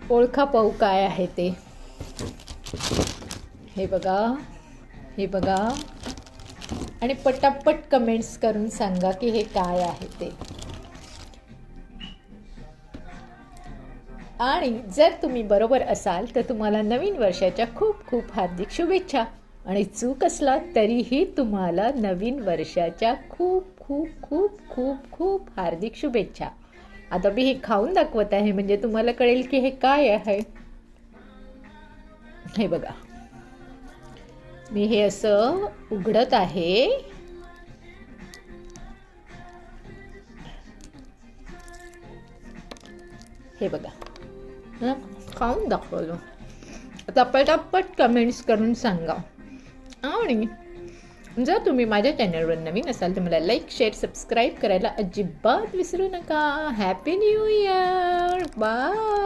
ओळखा पाहू काय आहे ते. हे बघा, हे बघा, आणि पटापट कमेंट्स करून सांगा की हे काय आहे ते. आणि जर तुम्ही बरोबर असाल तर तुम्हाला नवीन वर्षाच्या खूप खूप हार्दिक शुभेच्छा. आणि चूक असला तरीही तुम्हाला नवीन वर्षाच्या खूप खूप खूप खूप खूप हार्दिक शुभेच्छा. आता मी हे खाऊन दाखवत आहे म्हणजे तुम्हाला कळेल की हे काय आहे. हे बघा, मी हे असं उघडत आहे. हे बघा, खाऊन दाखवलं. आता पटापट कमेंट्स करून सांगा. आणि जर तुम्ही माझ्या चॅनलवर नवीन असाल तर मला लाईक, शेअर, सबस्क्राईब करायला अजिबात विसरू नका. Happy new year. बाय.